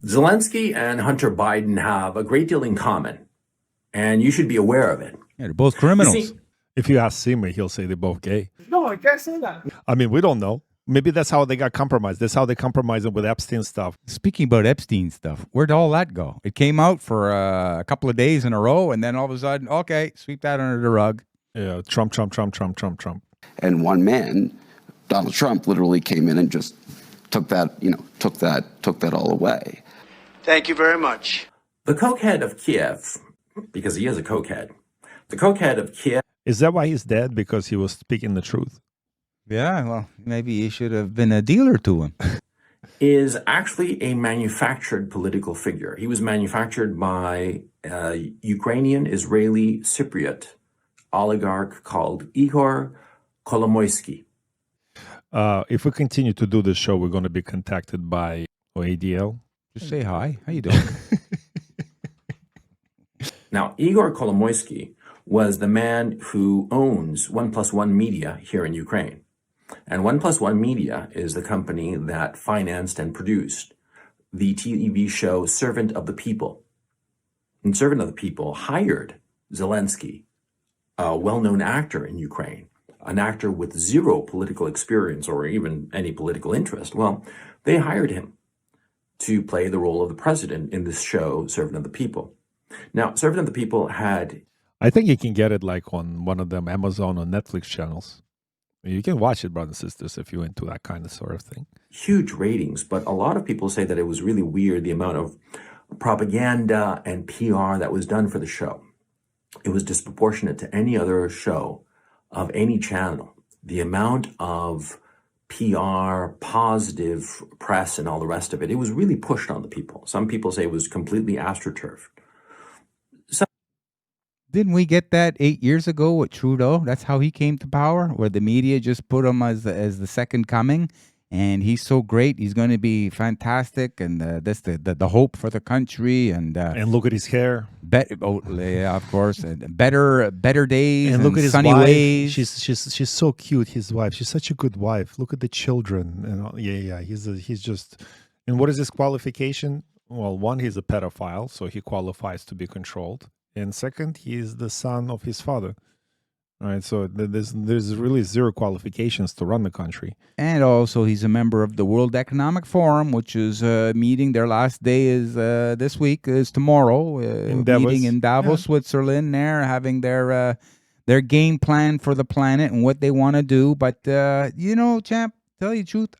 Zelensky and Hunter Biden have a great deal in common, and you should be aware of it. Yeah, they're both You criminals. see, If you ask Seymour, he'll say they're both gay. No, I can't say that. I mean, we don't know. Maybe that's how they got compromised. That's how they compromised it with Epstein stuff. Speaking about Epstein stuff, where'd all that go? It came out for a couple of days in a row, and then all of a sudden, okay, sweep that under the rug. Yeah, Trump. And one man, Donald Trump, literally came in and just took that all away. Thank you very much. the cokehead of Kiev, because he is a cokehead, the cokehead of Kiev Is that why he's dead? Because he was speaking the truth? Yeah, well, maybe you should have been a dealer to him. is actually a manufactured political figure. He was manufactured by a Ukrainian, Israeli, Cypriot oligarch called Igor Kolomoisky. If we continue to do this show, we're going to be contacted by ADL. Just say hi. How you doing? Now, Igor Kolomoisky was the man who owns 1+1 Media here in Ukraine. And 1+1 Media is the company that financed and produced the TV show Servant of the People. And Servant of the People hired Zelensky, a well-known actor in Ukraine, an actor with zero political experience or even any political interest. Well, they hired him to play the role of the president in this show, Servant of the People. Now, Servant of the People had I think you can get it like on one of them Amazon or Netflix channels. You can watch it, brothers and sisters, if you're into that kind of sort of thing. huge ratings, but a lot of people say that it was really weird, the amount of propaganda and PR that was done for the show. It was disproportionate to any other show of any channel. The amount of PR, positive press, and all the rest of it, it was really pushed on the people. Some people say it was completely astroturfed. Didn't we get that 8 years ago with Trudeau? That's how he came to power, where the media just put him as the second coming, and he's so great. He's going to be fantastic, and that's the hope for the country. And look at his hair. Yeah, of course, and better days And look at his sunny wife. ways. She's so cute. His wife. She's such a good wife. Look at the children. And yeah. He's just. And what is his qualification? Well, one, he's a pedophile, so he qualifies to be controlled. And second, he is the son of his father. All right, so there's really zero qualifications to run the country. And also, he's a member of the World Economic Forum, which is meeting. Their last day is this week, is tomorrow. In Davos. Meeting in Davos, Switzerland. There, having their game plan for the planet and what they want to do. But champ, tell you the truth,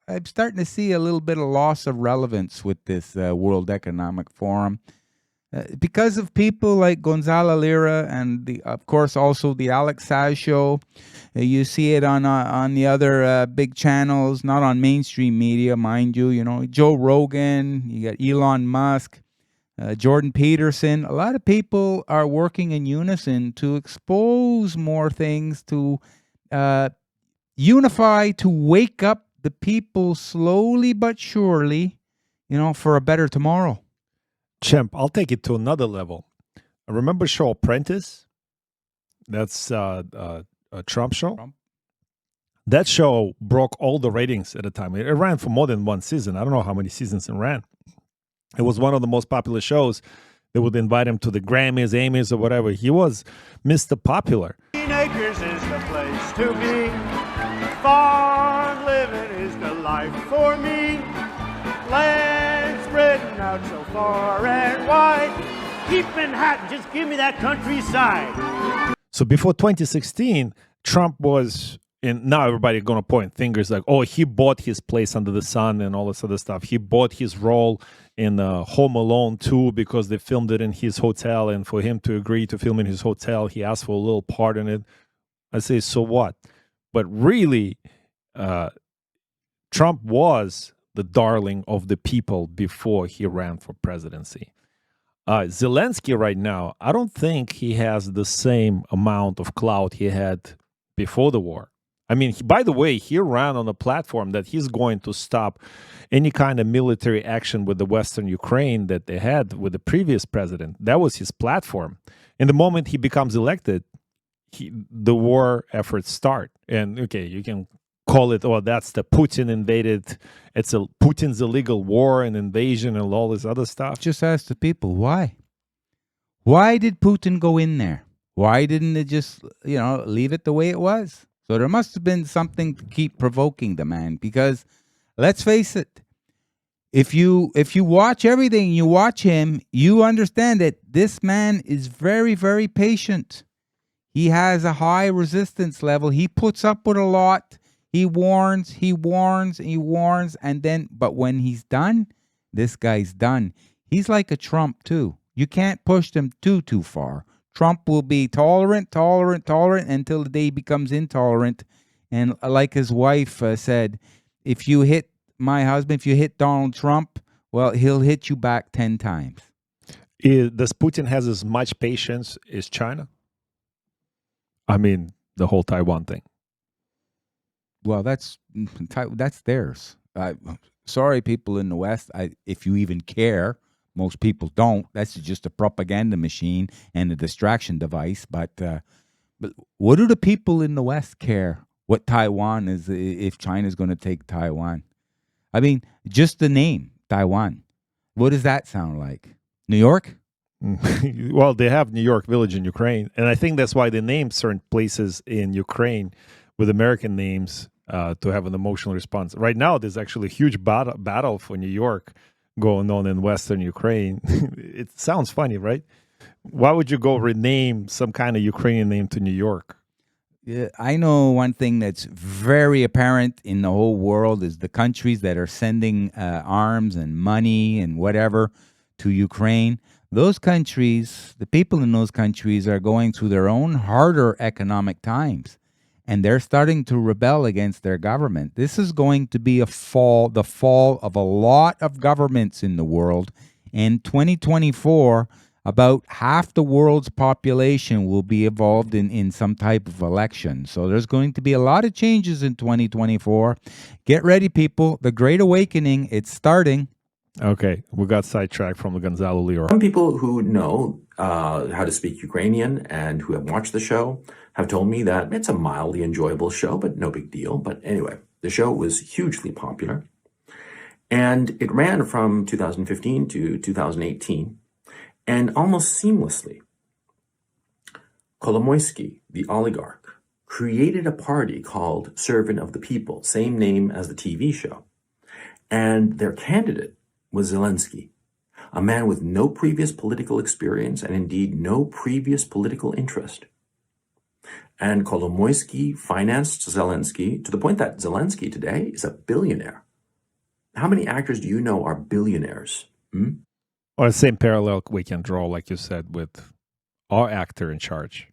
I'm starting to see a little bit of loss of relevance with this World Economic Forum. Because of people like Gonzalo Lira and of course also the Alex Saz show. You see it on the other big channels, not on mainstream media, mind you. You know, Joe Rogan, you got Elon Musk, Jordan Peterson. A lot of people are working in unison to expose more things, to unify, to wake up the people slowly but surely, for a better tomorrow. Champ, I'll take it to another level. Remember show Apprentice? That's a Trump show. That show broke all the ratings at the time. It ran for more than one season. I don't know how many seasons it ran. It was one of the most popular shows. They would invite him to the Grammys, Emmys, or whatever. He was Mr. Popular. Acres is the place to be. Farm living is the life for me. Land spreading out so far and wide. Keep Manhattan, just give me that countryside. So before 2016, Trump was in. Now everybody going to point fingers like, oh, he bought his place under the sun and all this other stuff. He bought his role in Home Alone 2 because they filmed it in his hotel. And for him to agree to film in his hotel, he asked for a little part in it. I say, so what? But really, Trump was the darling of the people before he ran for presidency. Zelensky right now, I don't think he has the same amount of clout he had before the war. I mean, by the way, he ran on a platform that he's going to stop any kind of military action with the Western Ukraine that they had with the previous president. That was his platform. And the moment he becomes elected, the war efforts start. And okay, you can call it, oh, that's the Putin invaded, it's a Putin's illegal war and invasion and all this other stuff. Just ask the people, why? Why did Putin go in there? Why didn't they just, leave it the way it was? So there must have been something to keep provoking the man, because let's face it, if you watch everything, you watch him, you understand that this man is very, very patient. He has a high resistance level. He puts up with a lot. He warns, and then, but when he's done, this guy's done. He's like a Trump too. You can't push him too far. Trump will be tolerant until the day he becomes intolerant. And like his wife said, if you hit my husband, if you hit Donald Trump, well, he'll hit you back 10 times. Does Putin has as much patience as China? I mean, the whole Taiwan thing. Well, that's theirs. Sorry, people in the West, if you even care. Most people don't. That's just a propaganda machine and a distraction device. But what do the people in the West care what Taiwan is, if China's going to take Taiwan? I mean, just the name, Taiwan. What does that sound like? New York? Well, they have New York Village in Ukraine. And I think that's why they named certain places in Ukraine with American names to have an emotional response. Right now, there's actually a huge battle for New York going on in Western Ukraine. It sounds funny, right? Why would you go rename some kind of Ukrainian name to New York? Yeah, I know one thing that's very apparent in the whole world is the countries that are sending arms and money and whatever to Ukraine. Those countries, the people in those countries are going through their own harder economic times. And they're starting to rebel against their government. This is going to be the fall of a lot of governments in the world. In 2024, about half the world's population will be involved in some type of election. So there's going to be a lot of changes in 2024. Get ready, people. The Great Awakening, it's starting. Okay, we got sidetracked from the Gonzalo Lira. Some people who know how to speak Ukrainian and who have watched the show have told me that it's a mildly enjoyable show, but no big deal. But anyway, the show was hugely popular. And it ran from 2015 to 2018. And almost seamlessly, Kolomoisky, the oligarch, created a party called Servant of the People, same name as the TV show. And their candidate was Zelensky, a man with no previous political experience and indeed no previous political interest. And Kolomoisky financed Zelensky to the point that Zelensky today is a billionaire. How many actors do you know are billionaires? Or the same parallel we can draw, like you said, with our actor in charge.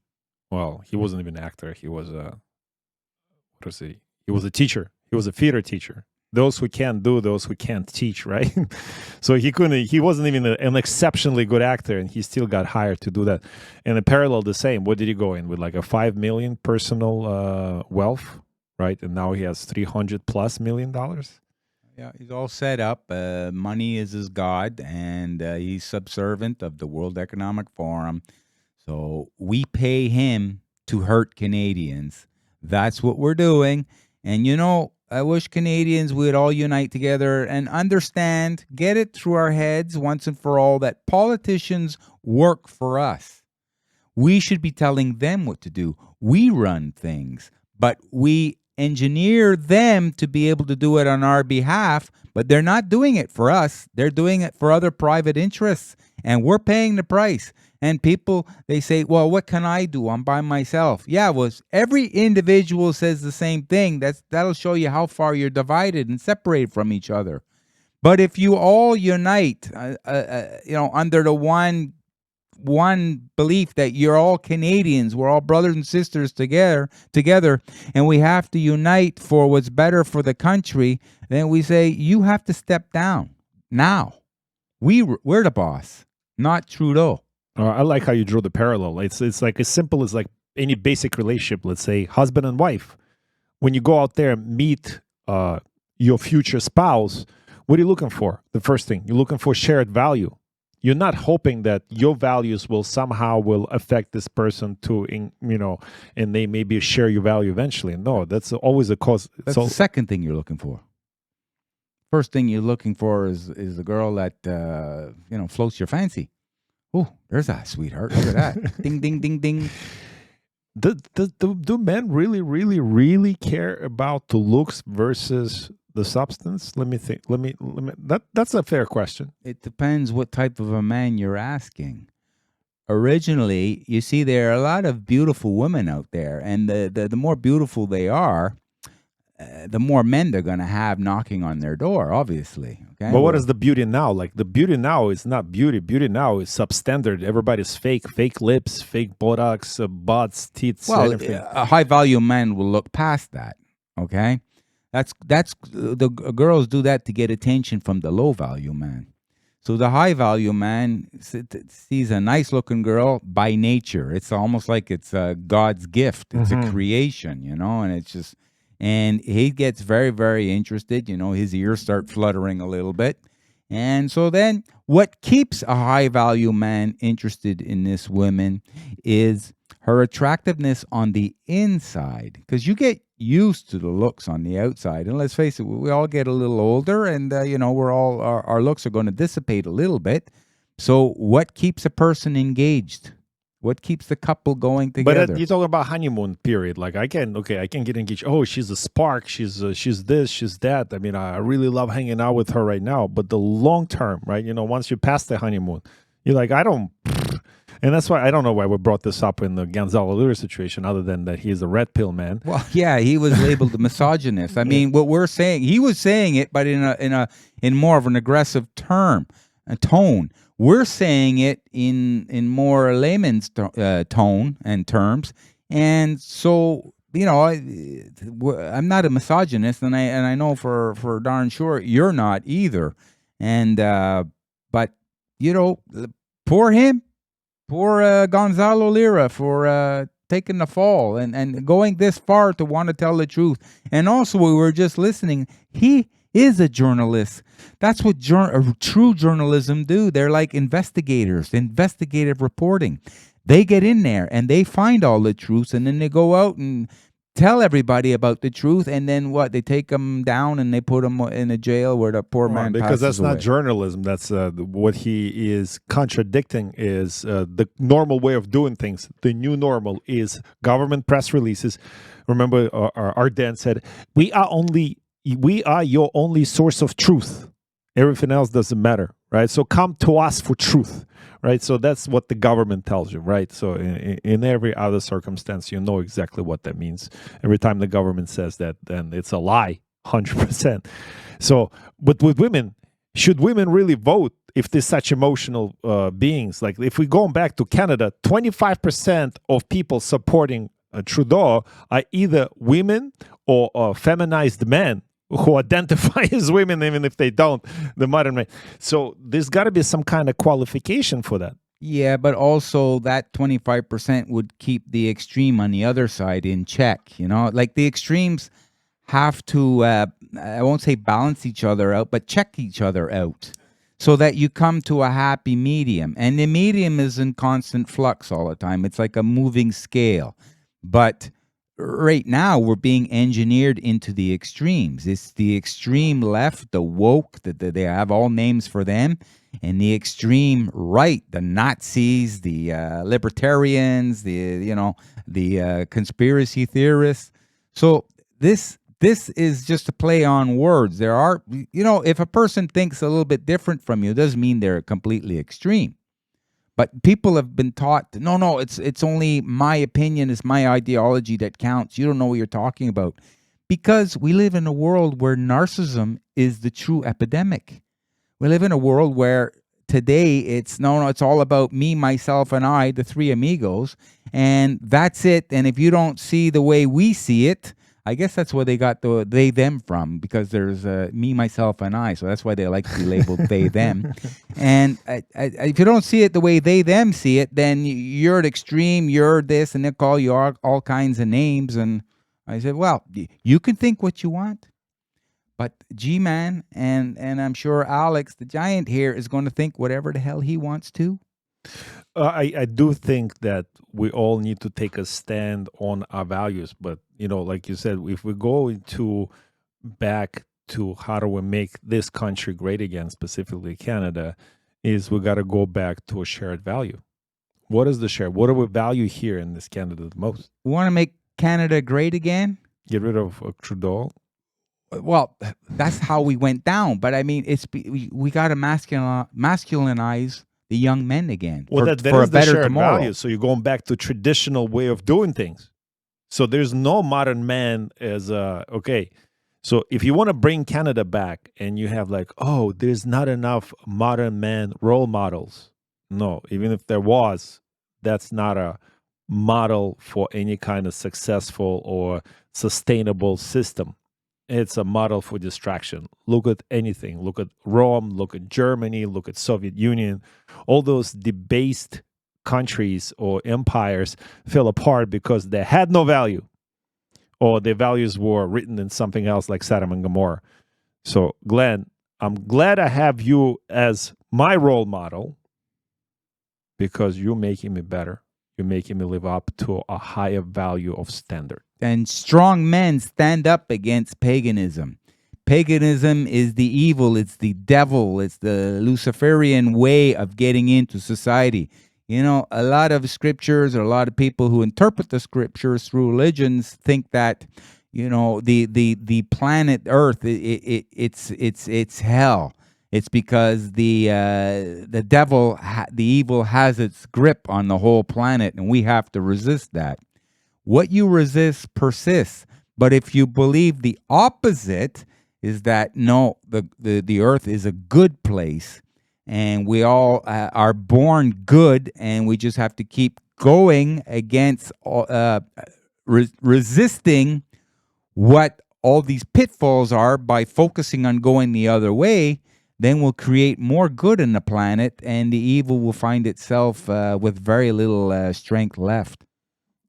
Well, he wasn't even an actor. He was He was a teacher. He was a theater teacher. Those who can't do, those who can't teach, right? So he wasn't even an exceptionally good actor, and he still got hired to do that. And the parallel, the same. What did he go in with? Like a $5 million personal wealth, right? And now he has $300+ million. Yeah, he's all set up. Money is his god, and he's subservient of the World Economic Forum. So we pay him to hurt Canadians. That's what we're doing. And I wish Canadians would all unite together and understand, get it through our heads once and for all, that politicians work for us. We should be telling them what to do. We run things, but we engineer them to be able to do it on our behalf, but they're not doing it for us. They're doing it for other private interests, and we're paying the price. And people, they say, well, what can I do? I'm by myself. Yeah, well, every individual says the same thing. That'll show you how far you're divided and separated from each other. But if you all unite, under the one belief that you're all Canadians, we're all brothers and sisters together, and we have to unite for what's better for the country, then we say, you have to step down now. We're the boss, not Trudeau. I like how you drew the parallel. It's like as simple as like any basic relationship, let's say husband and wife. When you go out there and meet your future spouse, what are you looking for? The first thing, you're looking for shared value. You're not hoping that your values will somehow will affect this person to, and they maybe share your value eventually. No, that's always a cause. That's the second thing you're looking for. First thing you're looking for is the girl that floats your fancy. Oh, there's a sweetheart. Look at that. Ding, ding, ding, ding. Do men really, really, really care about the looks versus the substance? Let me think. That's a fair question. It depends what type of a man you're asking. Originally, you see, there are a lot of beautiful women out there, and the more beautiful they are, the more men they're going to have knocking on their door, obviously. Okay. But what is the beauty now? Like, the beauty now is not beauty. Beauty now is substandard. Everybody's fake lips, fake Botox, butts, teeth. Well, a high-value man will look past that. Okay, that's the girls do that to get attention from the low-value man. So the high-value man sees a nice-looking girl by nature. It's almost like it's God's gift. It's a creation, and it's just. And he gets very, very interested. His ears start fluttering a little bit. And so then what keeps a high-value man interested in this woman is her attractiveness on the inside. Because you get used to the looks on the outside. And let's face it, we all get a little older, and, we're all our looks are going to dissipate a little bit. So what keeps a person engaged? What keeps the couple going together? But you're talking about honeymoon period. Like, I can get engaged. Oh, she's a spark. She's this, she's that. I mean, I really love hanging out with her right now. But the long term, right? Once you pass the honeymoon, you're like, I don't. And that's why I don't know why we brought this up in the Gonzalo Lira situation, other than that he's a red pill man. Well, yeah, he was labeled a misogynist. I mean, what we're saying, he was saying it, but in more of an aggressive tone. We're saying it in more layman's tone and terms, and so I'm not a misogynist, and I know for darn sure you're not either. And but poor him, poor Gonzalo Lira for taking the fall and going this far to want to tell the truth. And also, we were just listening. He is a journalist. That's what true journalism do. They're like investigators, investigative reporting. They get in there and they find all the truths, and then they go out and tell everybody about the truth. And then what? They take them down and they put them in a jail where the poor man because that's passes away. Not journalism. That's what he is contradicting is the normal way of doing things. The new normal is government press releases. Remember, our Dan said, we are your only source of truth. Everything else doesn't matter, right? So come to us for truth, right? So that's what the government tells you, right? So in every other circumstance, you know exactly what that means. Every time the government says that, then it's a lie, 100%. So, but with women, should women really vote if they're such emotional beings? Like, if we go back to Canada, 25% of people supporting Trudeau are either women or feminized men who identify as women, even if they don't, the modern man. So there's got to be some kind of qualification for that. Yeah, but also that 25% would keep the extreme on the other side in check. Like, the extremes have to, I won't say balance each other out, but check each other out so that you come to a happy medium. And the medium is in constant flux all the time. It's like a moving scale. But right now, we're being engineered into the extremes. It's the extreme left, the woke, they have all names for them, and the extreme right, the Nazis, the libertarians, the conspiracy theorists. So this is just a play on words. There are, if a person thinks a little bit different from you, it doesn't mean they're completely extreme. But people have been taught, no, it's only my opinion, it's my ideology that counts. You don't know what you're talking about. Because we live in a world where narcissism is the true epidemic. We live in a world where today it's all about me, myself, and I, the three amigos, and that's it. And if you don't see the way we see it, I guess that's where they got the they, them from, because there's me, myself, and I. So that's why they like to be labeled they, them. And if you don't see it the way they, them see it, then you're at extreme, you're this, and they call you all kinds of names. And I said, well, you can think what you want, But G-Man and I'm sure Alex, the giant here, is going to think whatever the hell he wants to. I do think that we all need to take a stand on our values. But, like you said, if we go into back to how do we make this country great again, specifically Canada, is we got to go back to a shared value. What is the share? What do we value here in this Canada the most? We want to make Canada great again. Get rid of Trudeau. Well, that's how we went down. But I mean, we got to masculinize the young men again. Well, for that a is the better shared tomorrow. value. So you're going back to traditional way of doing things. So there's no modern man as okay. So if you want to bring Canada back and you have like, oh, there's not enough modern man role models. No, even if there was, that's not a model for any kind of successful or sustainable system. It's a model for distraction. Look at anything. Look at Rome, look at Germany, look at Soviet Union. All those debased countries or empires fell apart because they had no value, or their values were written in something else like Sodom and Gomorrah. So, Glenn, I'm glad I have you as my role model because you're making me better. You're making me live up to a higher value of standard. And strong men stand up against paganism. Paganism is the evil, it's the devil, it's the Luciferian way of getting into society. A lot of scriptures, or a lot of people who interpret the scriptures through religions think that, the planet Earth, it's hell. It's because the devil, the evil, has its grip on the whole planet, and we have to resist that. What you resist persists. But if you believe the opposite, is that no, the earth is a good place, and we all are born good, and we just have to keep going against, resisting what all these pitfalls are by focusing on going the other way. Then we'll create more good in the planet, and the evil will find itself with very little strength left.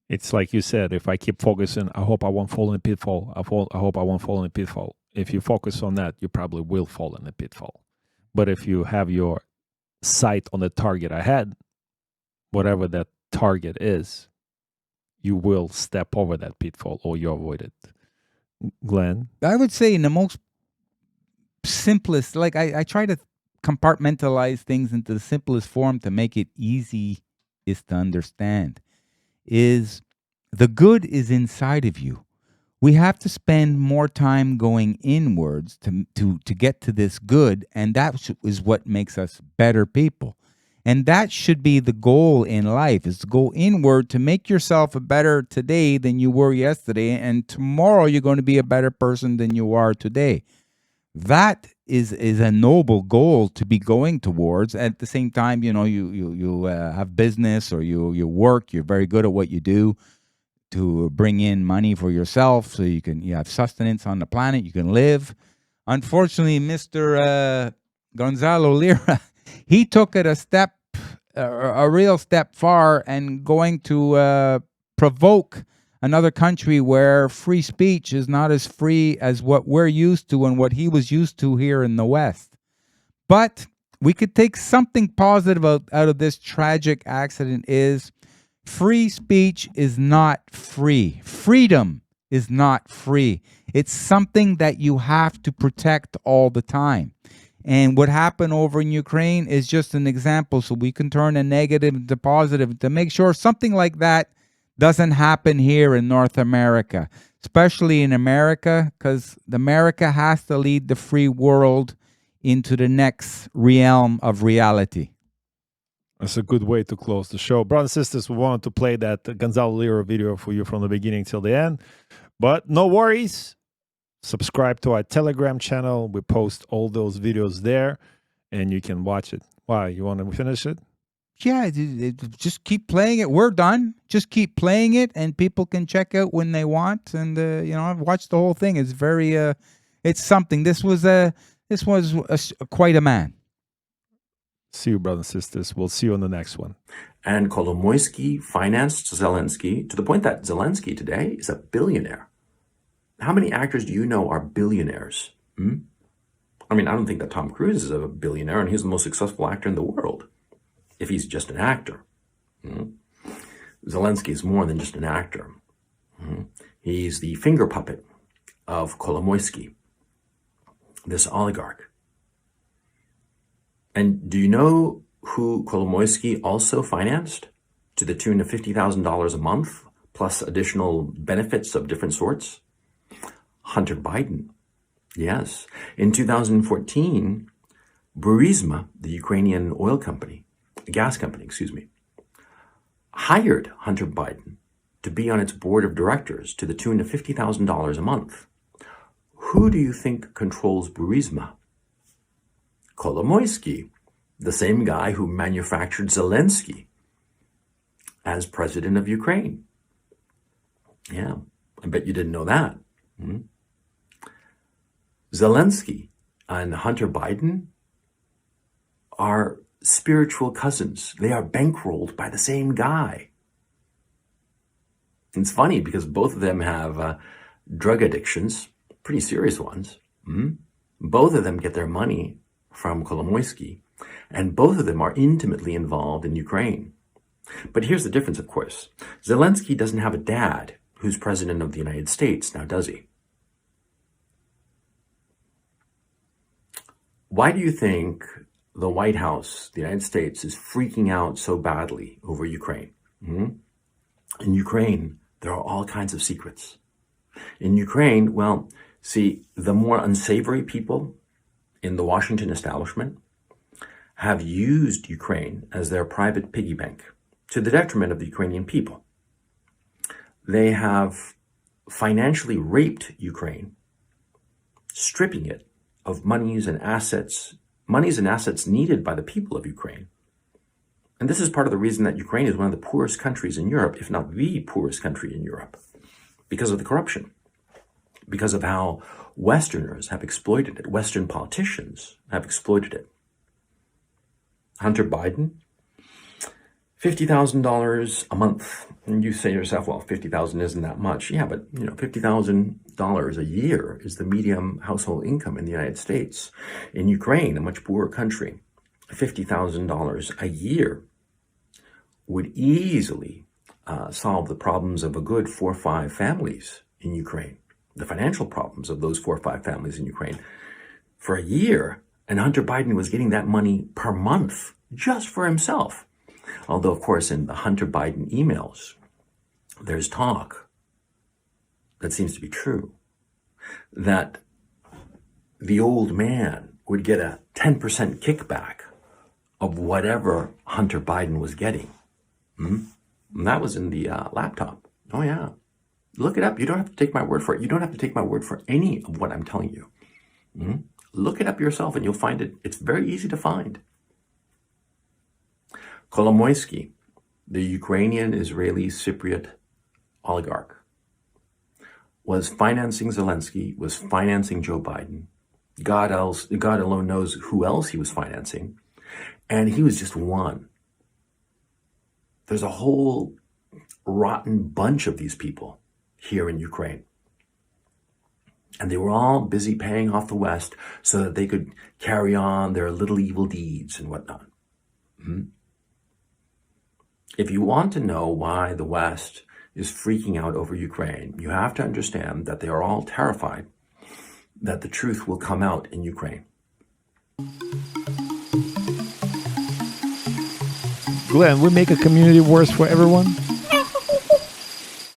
It's like you said, if I keep focusing, I hope I won't fall in a pitfall. I hope I won't fall in a pitfall. If you focus on that, you probably will fall in a pitfall. But if you have your sight on the target ahead, whatever that target is, you will step over that pitfall or you avoid it. Glenn? I would say in the most simplest, like I try to compartmentalize things into the simplest form to make it easy is to understand, is the good is inside of you. We have to spend more time going inwards to get to this good, and that is what makes us better people. And that should be the goal in life, is to go inward to make yourself a better today than you were yesterday, and tomorrow you're going to be a better person than you are today. That is a noble goal to be going towards. At the same time, you have business, or you work, you're very good at what you do to bring in money for yourself so you have sustenance on the planet, you can live. Unfortunately, Mr. Gonzalo Lira, he took it a real step far, and going to provoke another country where free speech is not as free as what we're used to and what he was used to here in the West. But we could take something positive out of this tragic accident is free speech is not free. Freedom is not free. It's something that you have to protect all the time. And what happened over in Ukraine is just an example, so we can turn a negative into positive to make sure something like that doesn't happen here in North America, especially in America, because America has to lead the free world into the next realm of reality. That's a good way to close the show. Brothers and sisters, we wanted to play that Gonzalo Lira video for you from the beginning till the end. But no worries. Subscribe to our Telegram channel. We post all those videos there, and you can watch it. Why? You want to finish it? Yeah, just keep playing it. We're done. Just keep playing it, and people can check out when they want. And I've watched the whole thing. It's very, it's something. This was quite a man. See you, brothers and sisters. We'll see you on the next one. And Kolomoisky financed Zelensky to the point that Zelensky today is a billionaire. How many actors do you know are billionaires? I mean, I don't think that Tom Cruise is a billionaire and he's the most successful actor in the world if he's just an actor. Zelensky is more than just an actor. He's the finger puppet of Kolomoisky, this oligarch. And do you know who Kolomoisky also financed to the tune of $50,000 a month, plus additional benefits of different sorts? Hunter Biden. Yes. In 2014, Burisma, the Ukrainian oil company, gas company, hired Hunter Biden to be on its board of directors to the tune of $50,000 a month. Who do you think controls Burisma? Kolomoisky, the same guy who manufactured Zelensky as president of Ukraine. Yeah, I bet you didn't know that. Zelensky and Hunter Biden are spiritual cousins. They are bankrolled by the same guy. It's funny because both of them have drug addictions, pretty serious ones. Both of them get their money from Kolomoisky, and both of them are intimately involved in Ukraine. But here's the difference, of course. Zelensky doesn't have a dad who's president of the United States, now does he? Why do you think the White House, the United States, is freaking out so badly over Ukraine? In Ukraine, there are all kinds of secrets. In Ukraine, well, see, the more unsavory people in the Washington establishment have used Ukraine as their private piggy bank to the detriment of the Ukrainian people. They have financially raped Ukraine, stripping it of monies and assets needed by the people of Ukraine. And this is part of the reason that Ukraine is one of the poorest countries in Europe, if not the poorest country in Europe, because of the corruption, because of how Westerners have exploited it, Western politicians have exploited it. Hunter Biden, $50,000 a month. And you say to yourself, well, $50,000 isn't that much. Yeah, but $50,000 a year is the median household income in the United States. In Ukraine, a much poorer country, $50,000 a year would easily solve the problems of a good 4 or 5 families in Ukraine, the financial problems of those 4 or 5 families in Ukraine for a year. And Hunter Biden was getting that money per month just for himself. Although, of course, in the Hunter Biden emails, there's talk that seems to be true that the old man would get a 10% kickback of whatever Hunter Biden was getting. And that was in the laptop. Oh, yeah. Look it up. You don't have to take my word for it. You don't have to take my word for any of what I'm telling you. Look it up yourself and you'll find it. It's very easy to find. Kolomoisky, the Ukrainian Israeli Cypriot oligarch, was financing Zelensky, was financing Joe Biden. God alone knows who else he was financing. And he was just one. There's a whole rotten bunch of these people here in Ukraine. And they were all busy paying off the West so that they could carry on their little evil deeds and whatnot. If you want to know why the West is freaking out over Ukraine, you have to understand that they are all terrified that the truth will come out in Ukraine. Glenn, we make a community worse for everyone?